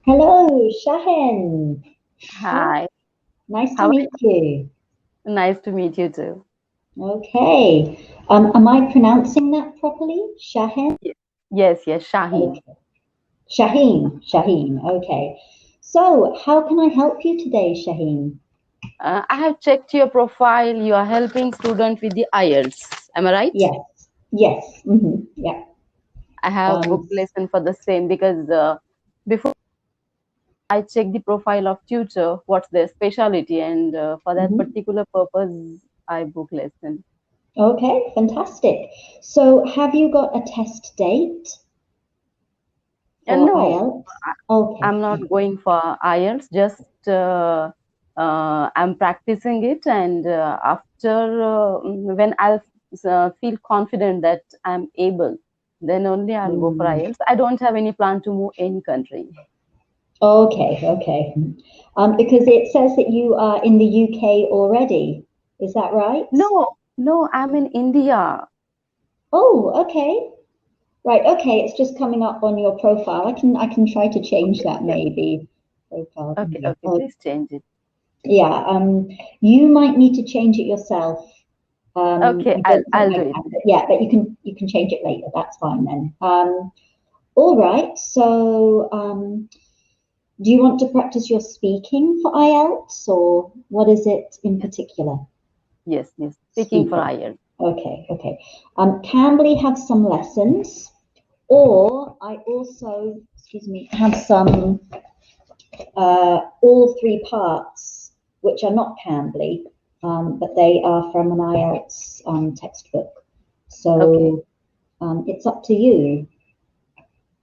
Hello, Shahin. Hi, Hi, nice to how are meet you. you? Nice to meet you too. Okay. Am I pronouncing that properly? Shahin? Ye- Yes, Shaheen. Okay. Shaheen. Okay. So, how can I help you today, Shaheen? I have checked your profile. You are helping student with the IELTS. Am I right? Yes. Yes. Yeah. I have Um, booked lesson for the same because before I check the profile of tutor, what's their specialty, and for that mhm. particular purpose, I book lesson. Okay, fantastic. So, have you got a test date And for no, IELTS? I'm Okay. not going for IELTS. Just I'm practicing it, and after when I'll feel confident that I'm able, then only I'll go for Mm. IELTS. I don't have any plan to move any country. Okay. Because it says that you are in the UK already. Is that right? No, I'm in India. Oh, okay. Right, okay. It's just coming up on your profile. I can try to change that Yeah. maybe. Profile India. Okay, Oh, please change it. yeah. You might need to change it yourself. Okay, I I'll don't think I'll I do it. can, but yeah, but you can change it later. That's fine then. All right. So, do you want to practice your speaking for IELTS, or what is it in Yes, particular? yes. Speaking for Speaking. IELTS. Okay. Cambly have some lessons, or I also, excuse me, have some all three parts, which are not Cambly, but they are from an IELTS textbook. Okay. So it's up to you.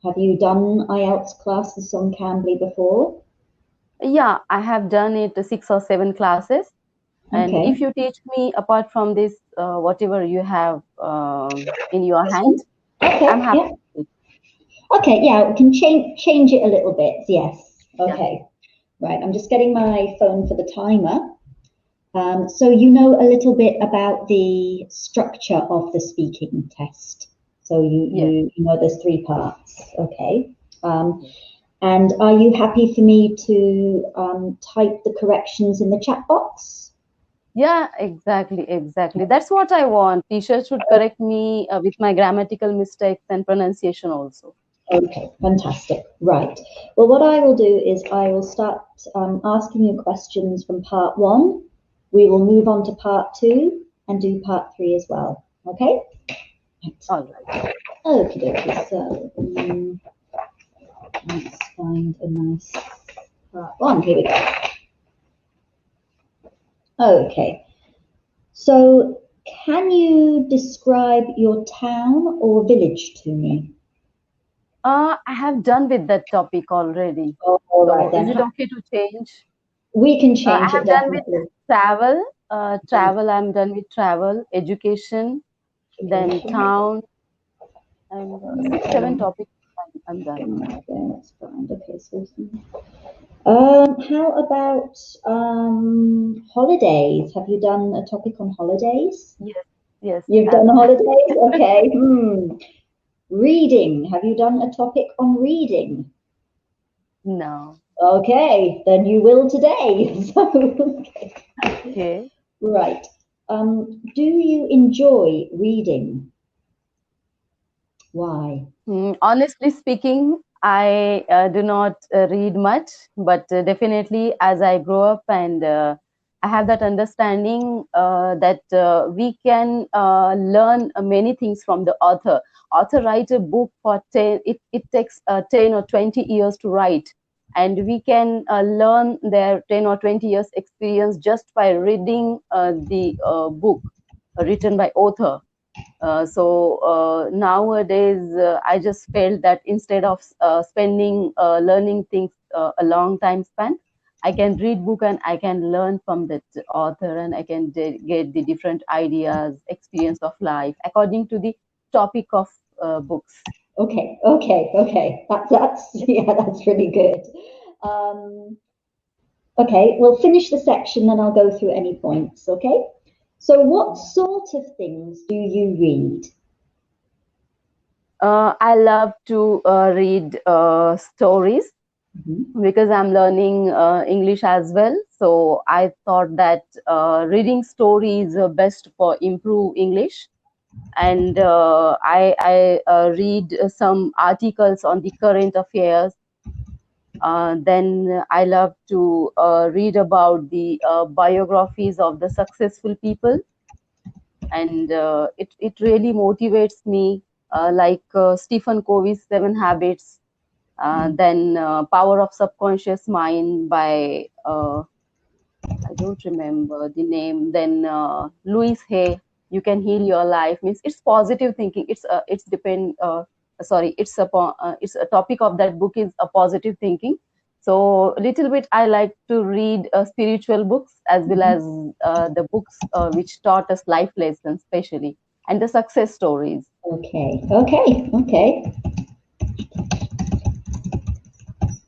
Have you done IELTS classes on Cambly before? Yeah, I have done it 6 or 7 classes. And Okay. if you teach me apart from this, whatever you have in your hand, I'm Okay. happy Yeah. with it. Okay. Yeah. We can change it a little bit. Yes. Yeah. Okay. Right. I'm just getting my phone for the timer. So you know a little bit about the structure of the speaking test. So Yes. you know there's three parts. Okay. Um, Yes. and are you happy for me to type the corrections in the chat box? Yeah, exactly. That's what I want. Teacher should correct me with my grammatical mistakes and pronunciation also. Okay, fantastic. Right. Well, what I will do is I will start asking you questions from part one. We will move on to part two and do part three as well. Okay? Right. All right. Okay, dokie. So let's find a nice part one. Here we go. Okay. So can you describe your town or village to me? I have done with that topic already. Oh, all right So then. is it okay to change? We can I change it have done with definitely. travel. I'm done with travel, education, then Education. town, and 6, 7 topics. I'm done. Okay, that's fine. Okay, so how about holidays? Have you done a topic on holidays? Yes, yes, You've have. done holidays? Okay. Reading. Have you done a topic on reading? No. Okay, then you will today. So, okay. Okay. Right. Do you enjoy reading? Why? Honestly speaking, I do not read much, but definitely as I grow up and I have that understanding that we can learn many things from the author. Author write a book for 10, it takes 10 or 20 years to write. And we can learn their 10 or 20 years experience just by reading the book written by author. Nowadays, I just felt that instead of spending learning things a long time span, I can read book and I can learn from that author and I can get the different ideas, experience of life according to the topic of books. Okay. That's yeah, that's really good. Um, okay, we'll finish the section, then I'll go through any points. Okay. So, what sort of things do you read? I love to read stories. because I'm learning English as well. So I thought that reading stories are best for improve English. And I read some articles on the current affairs. Then I love to read about the biographies of the successful people, and it really motivates me, like Stephen Covey's Seven Habits, then Power of Subconscious Mind by I don't remember the name. Then Louis Hay, You Can Heal Your Life, means it's positive thinking. It's depend. Sorry, it's a topic of that book is a positive thinking. So little bit I like to read spiritual books as well as the books which taught us life lessons, especially, and the success stories. Okay, okay, okay,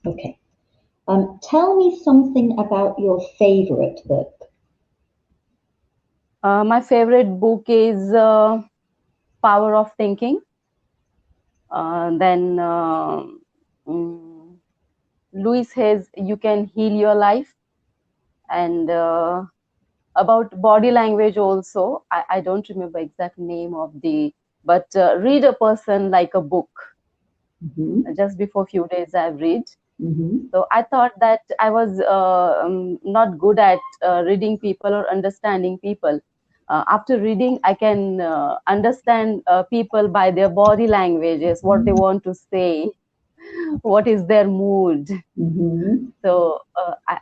okay. Tell me something about your favorite book. My favorite book is Power of Thinking. Then mm, Louis Hay's You Can Heal Your Life, and about body language also. I don't remember exact name of the, but Read a Person Like a Book. Just before few days I've read. So I thought that I was not good at reading people or understanding people. After reading, I can understand people by their body languages, what they want to say, what is their mood. So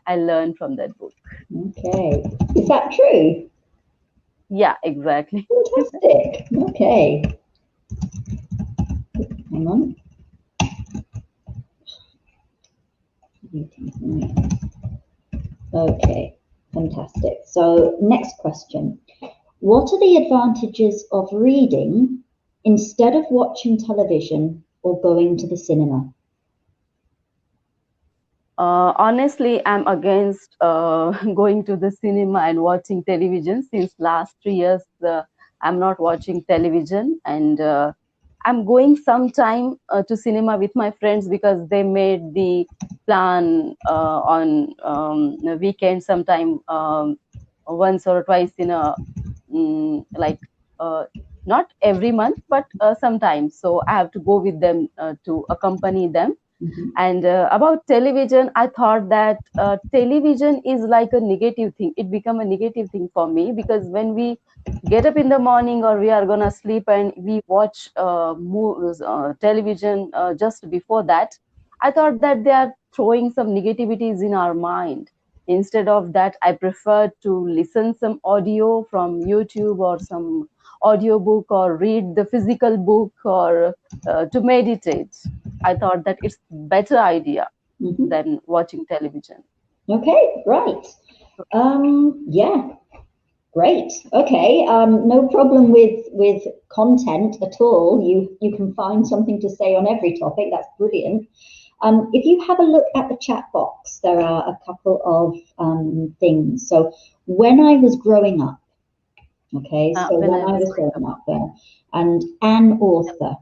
I learned from that book. Okay, is that true? Yeah, exactly. Fantastic. Okay. Hang on. Okay, fantastic. So next question. What are the advantages of reading instead of watching television or going to the cinema? Honestly, I'm against going to the cinema and watching television. Since last 3 years, I'm not watching television, and I'm going sometime to cinema with my friends because they made the plan on a weekend, sometime once or twice in a like not every month, but sometimes. So I have to go with them to accompany them. And about television, I thought that television is like a negative thing. It become a negative thing for me because when we get up in the morning or we are gonna sleep and we watch television just before that, I thought that they are throwing some negativities in our mind. Instead of that, I prefer to listen some audio from YouTube or some audiobook or read the physical book or to meditate. I thought that it's better idea than watching television. Okay, right. Yeah, great. Okay. No problem with content at all. You can find something to say on every topic. That's brilliant. If you have a look at the chat box, there are a couple of things. So when I was growing up, okay, so when I was growing up there, and an author,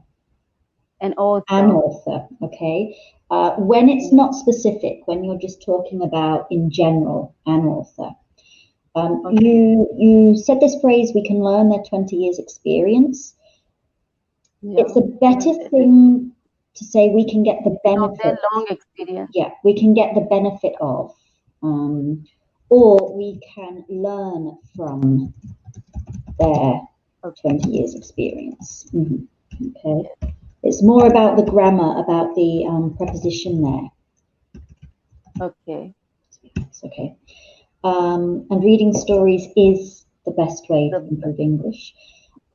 okay. When it's not specific, when you're just talking about in general, an author. You said this phrase, we can learn their 20 years experience. Yeah, it's a better thing to say we can get the benefit. Of their long experience. Yeah, we can get the benefit of, or we can learn from their 20 years experience. Okay. It's more about the grammar, about the preposition there. Okay. Okay. And reading stories is the best way to improve English.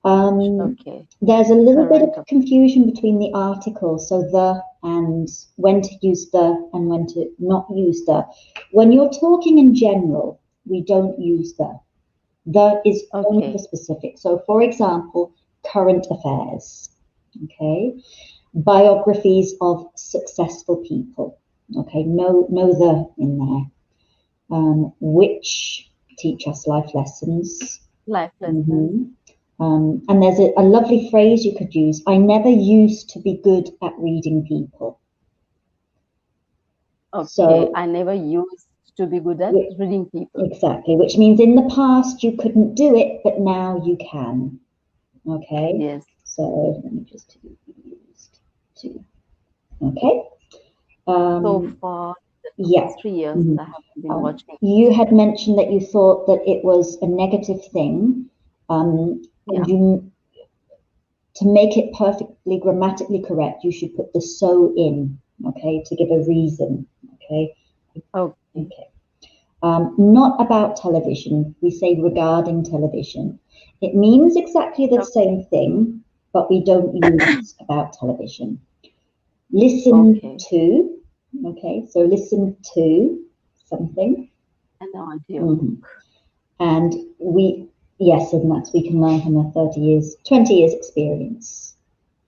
There's a little bit of confusion between the articles, so the and when to use the and when to not use the. When you're talking in general, we don't use the. The is only for specific. So, for example, current affairs. Okay. Biographies of successful people. Okay. No the in there. Which teach us life lessons. Life lessons. And there's a lovely phrase you could use. I never used to be good at reading people. Okay, So I never used to be good at whi- reading people. exactly, which means in the past you couldn't do it, but now you can. Okay, Yes, so let me just used to. Okay. so Um, for the yeah. past 3 years, Mhm. I have been watching. You had mentioned that you thought that it was a negative thing, and Yeah. you to make it perfectly grammatically correct, you should put the so in, okay, to give a reason, okay. Okay. Okay. Not about television. We say regarding television. It means exactly the same thing, but we don't use about television. Listen Okay. to, okay, so listen to something. An audio book. Mhm. And yes, and that's we can learn from a 30 years, 20 years experience.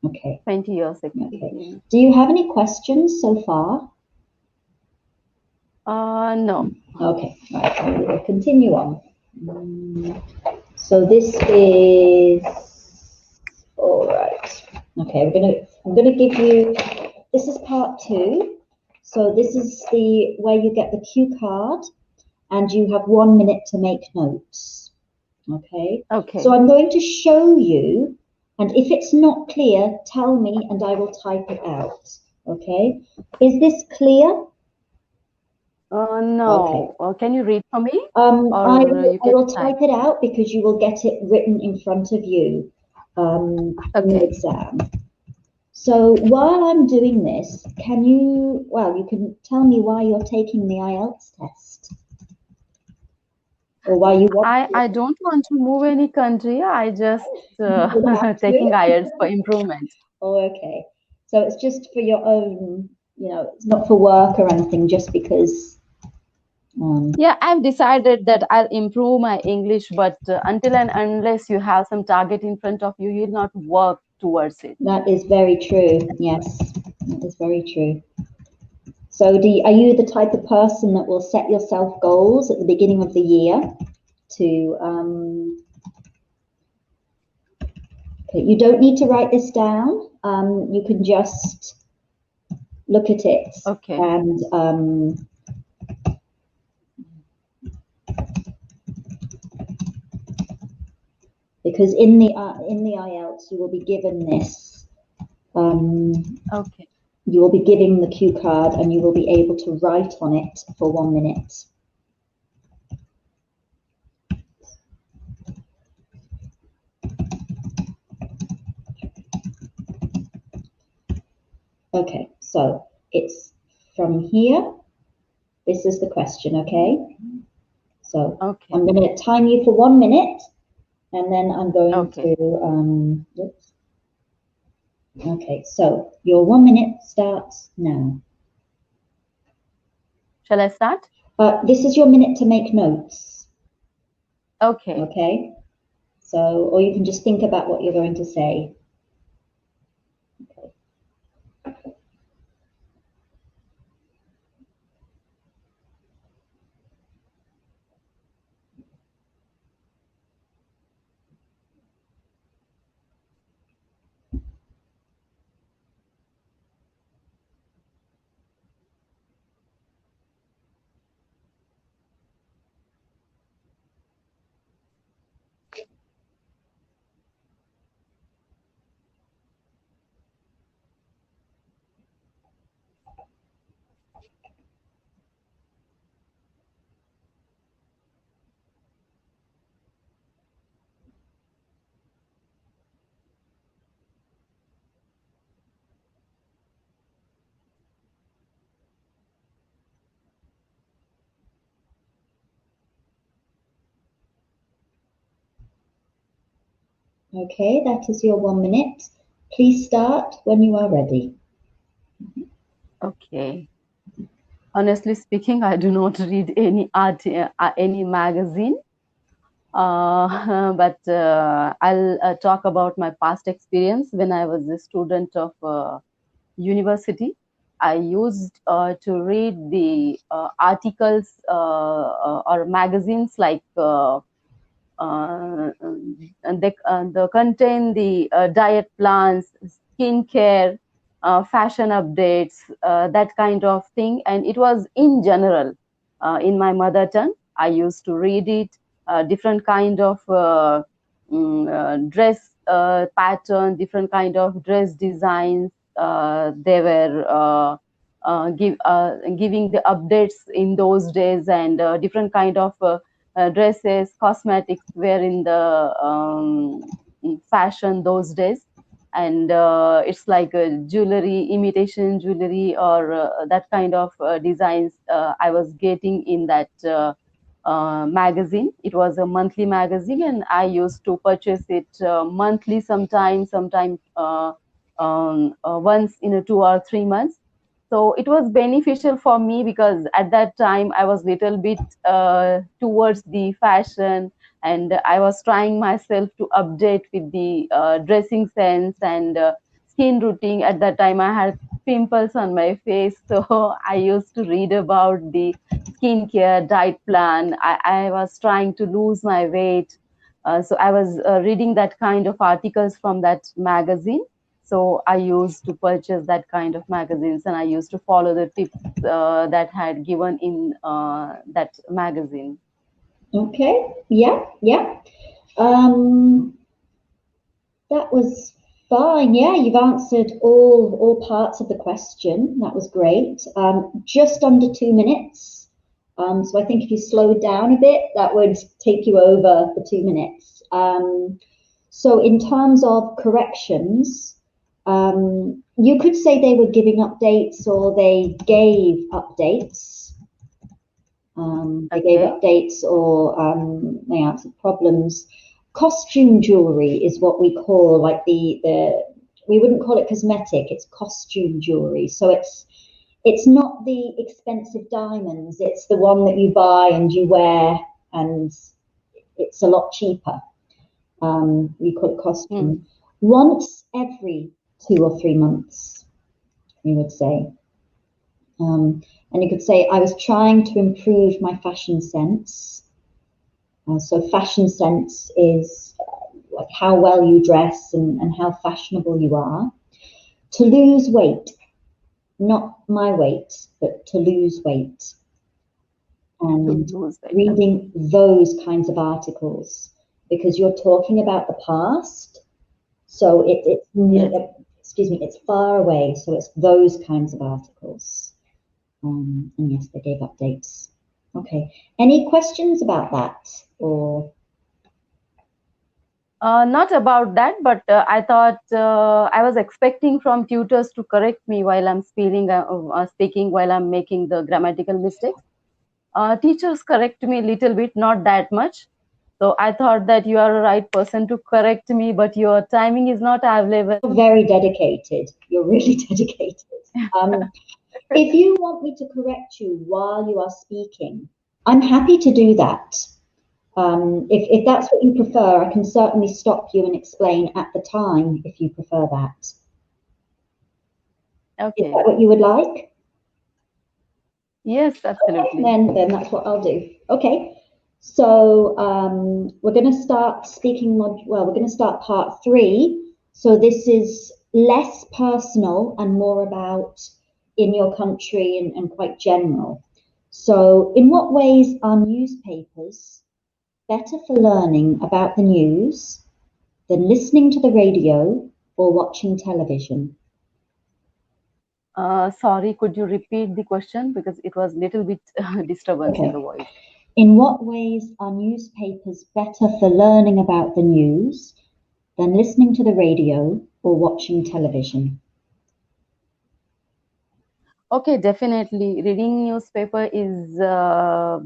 Okay, 20 years okay. experience. Do you have any questions so far? No. Okay, right, I will continue on. So this is all right. Okay, I'm gonna give you, this is part two. So this is the where you get the cue card and you have 1 minute to make notes. Okay, so Okay. I'm going to show you, and if it's not clear, tell me and I will type it out. Okay, is this clear? Okay. No. Can you read for me? I Or will, you I can will type? type it out because you will get it written in front of you in the Okay. exam. So while I'm doing this, you can tell me why you're taking the IELTS test or why you want to. I don't want to move any country. I just You don't have taking to. IELTS for improvement. Oh, okay. So it's just for your own, it's not for work or anything, just because. Yeah, I've decided that I'll improve my English, but until and unless you have some target in front of you, you'll not work towards it. That is very true. Yes, that is very true. So are you the type of person that will set yourself goals at the beginning of the year to, okay, you don't need to write this down. You can just look at it Okay. and because in the IELTS you will be given this. Okay. You will be given the cue card and you will be able to write on it for 1 minute. Okay, so it's from here. This is the question, okay? So Okay. I'm going to time you for 1 minute and then I'm going Okay. to, oops. Okay, so your 1 minute starts now. Shall I start? This is your minute to make notes, Okay. okay? So, or you can just think about what you're going to say. Okay. Okay, that is your 1 minute. Please start when you are ready. Okay. Honestly speaking, I do not read any art, any magazine. But I'll talk about my past experience when I was a student of university. I used to read the articles or magazines like and they contain the diet plans, skincare, fashion updates, that kind of thing. And it was in general in my mother tongue. I used to read it, different kind of dress pattern, different kind of dress designs. They were giving the updates in those days, and different kind of dresses, cosmetics were in the fashion those days. And it's like jewelry, imitation jewelry, or that kind of designs I was getting in that magazine. It was a monthly magazine, and I used to purchase it monthly, sometime once in 2 or 3 months. So it was beneficial for me, because at that time I was little bit towards the fashion, and I was trying myself to update with the dressing sense and skin routine. At that time I had pimples on my face, so I used to read about the skincare diet plan. I was trying to lose my weight, so I was reading that kind of articles from that magazine. So I used to purchase that kind of magazines, and I used to follow the tips that had given in that magazine. Okay. Yeah. Yeah. Um, that was fine. Yeah, you've answered all parts of the question. That was great. Just under 2 minutes. So I think if you slowed down a bit, that would take you over the 2 minutes. So in terms of corrections, you could say they were giving updates or they gave updates. They gave updates or they answered problems. Costume jewelry is what we call like the we wouldn't call it cosmetic, it's costume jewelry. So it's not the expensive diamonds, it's the one that you buy and you wear, and it's a lot cheaper. We call it costume. Once every 2 or 3 months, we would say. And you could say, I was trying to improve my fashion sense. So fashion sense is like how well you dress and how fashionable you are. To lose weight, not my weight, but to lose weight. And reading those kinds of articles, because you're talking about the past. So it's far away. So it's those kinds of articles. And yes, they gave updates. Okay. Any questions about that? Or not about that, but I thought I was expecting from tutors to correct me while I'm speaking while I'm making the grammatical mistakes. Teachers correct me a little bit, not that much. So I thought that you are the right person to correct me, but your timing is not available. You're very dedicated. You're really dedicated. If you want me to correct you while you are speaking, I'm happy to do that. If that's what you prefer, I can certainly stop you and explain at the time if you prefer that. Okay. Is that what you would like? Yes, absolutely. Okay, then that's what I'll do. Okay. So we're going to start we're going to start part 3. So this is less personal and more about in your country and quite general. So in what ways are newspapers better for learning about the news than listening to the radio or watching television? Sorry, could you repeat the question, because it was a little bit disturbance in the voice. In what ways are newspapers better for learning about the news than listening to the radio or watching television? Okay, definitely. Reading newspaper is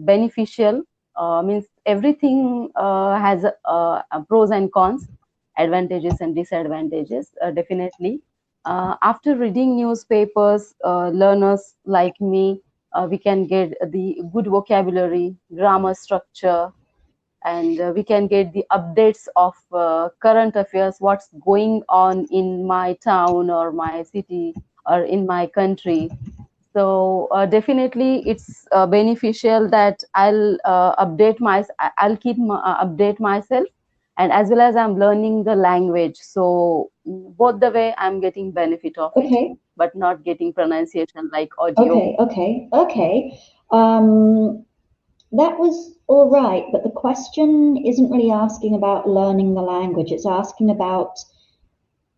beneficial. Means everything has pros and cons, advantages and disadvantages. Definitely. After reading newspapers, learners like me, we can get the good vocabulary, grammar structure, and we can get the updates of current affairs, what's going on in my town or my city or in my country. So definitely it's beneficial that I'll update myself and as well as I'm learning the language. So both the way I'm getting benefit of it, Okay. but not getting pronunciation like audio. Okay. That was all right, but the question isn't really asking about learning the language. It's asking about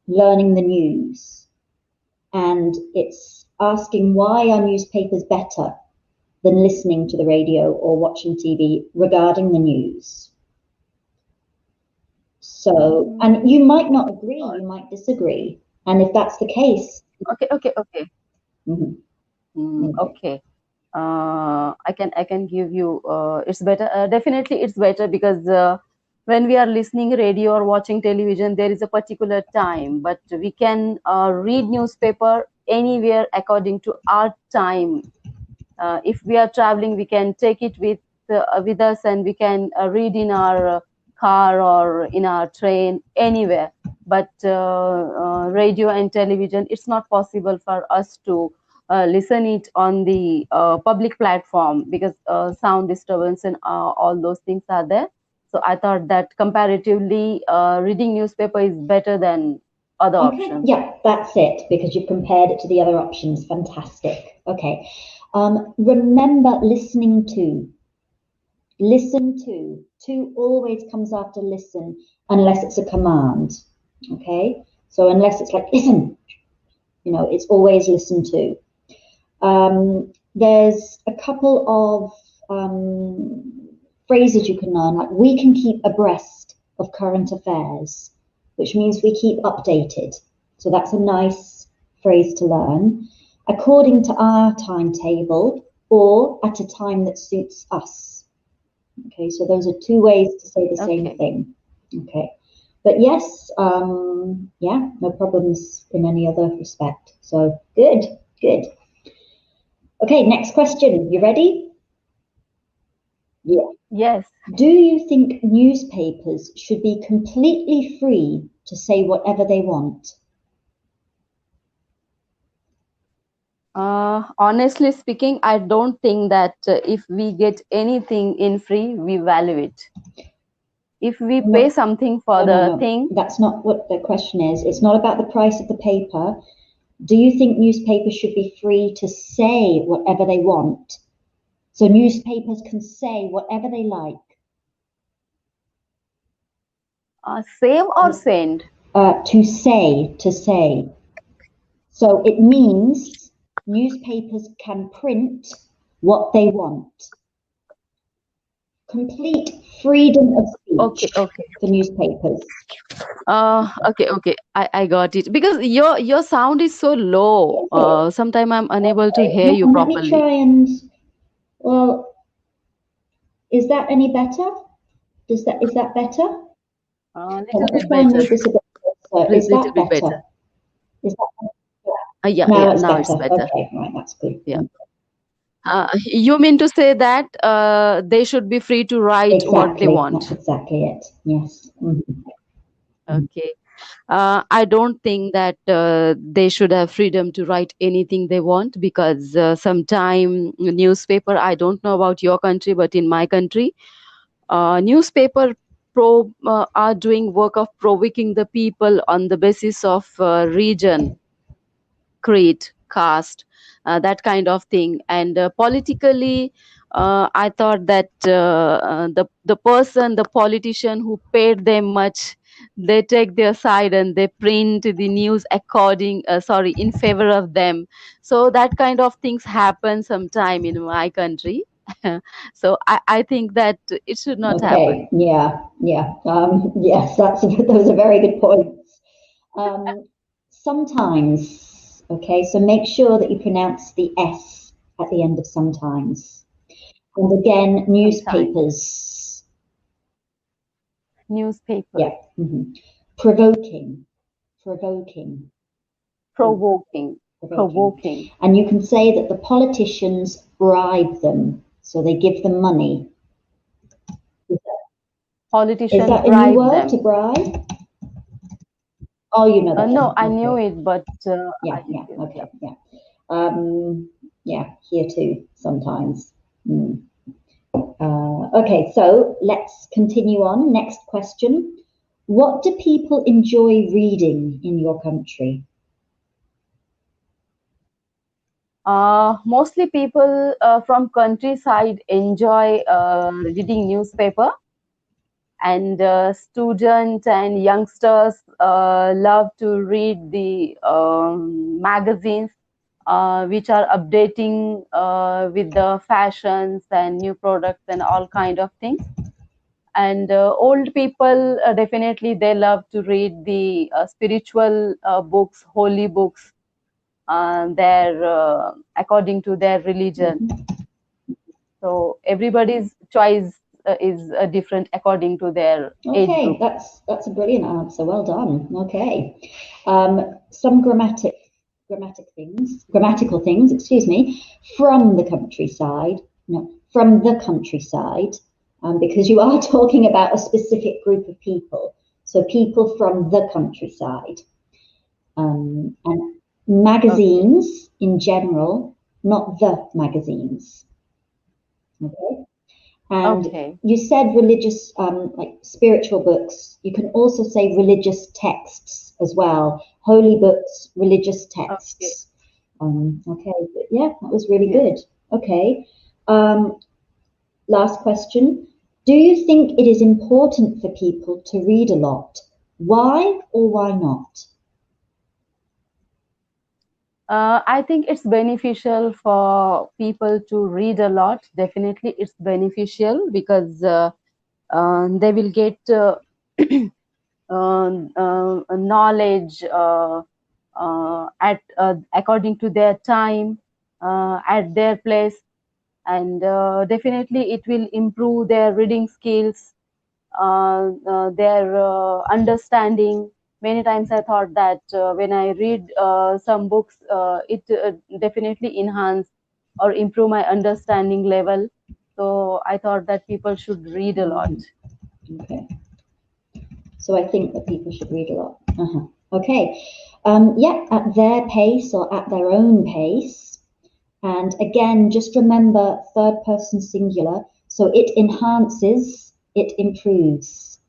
learning the news. And it's asking why are newspapers better than listening to the radio or watching TV regarding the news. So, and you might not agree, you might disagree. And if that's the case, Okay. mhm, Okay. I can give you. It's better. Definitely, it's better because when we are listening radio or watching television, there is a particular time, but we can read newspaper anywhere according to our time. If we are traveling, we can take it with us, and we can read in our car or in our train anywhere. But radio and television, it's not possible for us to listen it on the public platform because sound disturbance and all those things are there. So I thought that comparatively, reading newspaper is better than other okay, options. yeah, that's it, because you've compared it to the other options. Fantastic. Okay. Remember listening to. Listen to always comes after listen unless it's a command. Okay. So unless it's like listen, it's always listen to. There's a couple of phrases you can learn, like we can keep abreast of current affairs, which means we keep updated. So that's a nice phrase to learn. According to our timetable or at a time that suits us. Okay, so those are two ways to say the same thing. Okay, but yes, yeah, no problems in any other respect. So good. Okay, next question. You ready? Yeah. Yes. Do you think newspapers should be completely free to say whatever they want? Honestly speaking, I don't think that if we get anything in free, we value it. If we pay something for the thing, that's not what the question is. It's not about the price of the paper. Do you think newspapers should be free to say whatever they want? So newspapers can say whatever they like. save or send? To say. So it means newspapers can print what they want. Complete freedom of speech for newspapers. Okay. I got it. Because your sound is so low. Sometimes I'm unable to hear you Let me properly. try and, well, is that any better? Is that better? Little Let me bit try and better. read this a bit closer. Is Little that bit better. better? Is that Yeah. now it's Now it's better. better. Okay, right, that's good. Yeah. You mean to say that they should be free to write what they Exactly, that's want? exactly it. Yes. Okay. I don't think that they should have freedom to write anything they want because sometime newspaper, I don't know about your country, but in my country, newspaper are doing work of provoking the people on the basis of region, creed, caste, that kind of thing. And politically, I thought that the politician who paid them much, they take their side and they print the news in favor of them. So that kind of things happen sometime in my country. So I think that it should not happen. Okay, yeah. Yes, those are very good points. Sometimes, okay, so make sure that you pronounce the S at the end of sometimes. And again, Sometime. newspapers. Newspapers. Yeah. Provoking, provoking, Provoking. provoking. Provoking. And you can say that the politicians bribe them, so they give them money. Is Politician that a new bribe word, to them. bribe? Oh, you know that No, one. I knew Okay. it, but Yeah, I didn't. okay, yeah. Yeah, here too, sometimes. Okay, so let's continue on. Next question. What do people enjoy reading in your country? Mostly people from countryside enjoy reading newspaper, and students and youngsters love to read the magazines which are updating with the fashions and new products and all kind of things. And old people definitely they love to read the spiritual books, holy books, their according to their religion. So everybody's choice is different according to their age Okay, group. that's a brilliant answer. Well done. Okay. Some grammatical things, excuse me, from the countryside. No, from the countryside, because you are talking about a specific group of people. So people from the countryside. And Okay. magazines in general, not the magazines. Okay. And Okay. you said religious, like spiritual books. You can also say religious texts as well. Holy books, religious Okay. texts. Okay, but yeah, that was really Yes. good. Okay. Um, Last question. Do you think it is important for people to read a lot? Why or why not? I think it's beneficial for people to read a lot. Definitely, it's beneficial because they will get knowledge at according to their time, at their place, and definitely it will improve their reading skills, their understanding. Many times I thought that when I read some books, it definitely enhance or improve my understanding level. So I thought that people should read a lot. Mhm. Okay. So I think that people should read a lot. Okay. Yeah, at their pace or at their own pace. And again, just remember third person singular. So it enhances, it improves.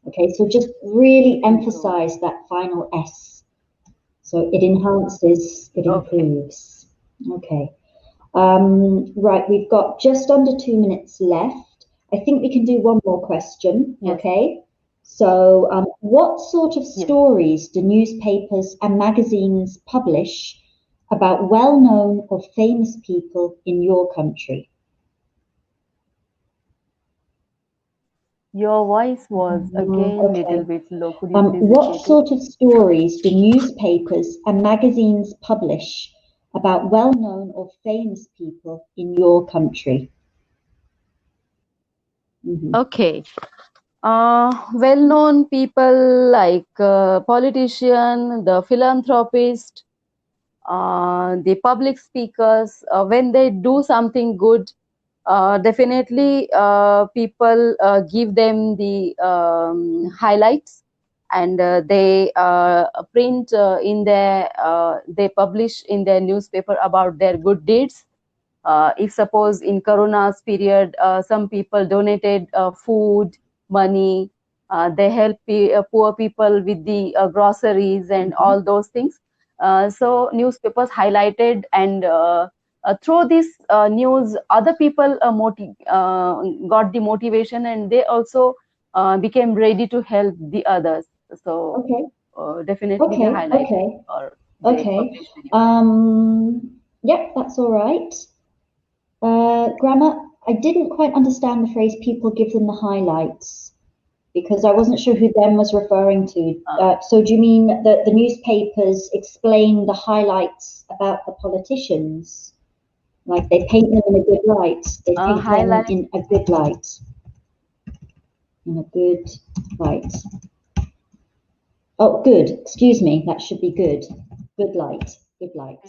Okay, so just really Improve. emphasize that final S. So it enhances, it Okay. improves. Okay. Right, we've got just under 2 minutes left. I think we can do one more question. Yes. Okay. So, what sort of Yes. stories do newspapers and magazines publish about well-known or famous people in your country? Your voice was again little Okay. bit low. Could you please What repeat it? sort of stories do newspapers and magazines publish about well-known or famous people in your country? Mhm. Okay. Well-known people like politician, the philanthropist, the public speakers, when they do something good, definitely people give them the highlights, and they print they publish in their newspaper about their good deeds. If suppose in corona's period some people donated food, money, they help poor people with the groceries and Mhm. all those things. So newspapers highlighted, and through this news other people got the motivation, and they also became ready to help the others. So Okay. definitely they Okay. highlighted Okay. or they Okay. published the news. Yep, that's all right. Grammar, I didn't quite understand the phrase people give them the highlights because I wasn't sure who them was referring to. So do you mean that the newspapers explain the highlights about the politicians? Like they paint them in a good light. They paint them Highlights. in a good light. In a good light. Oh, good. Excuse me. That should be good. Good light. Good light.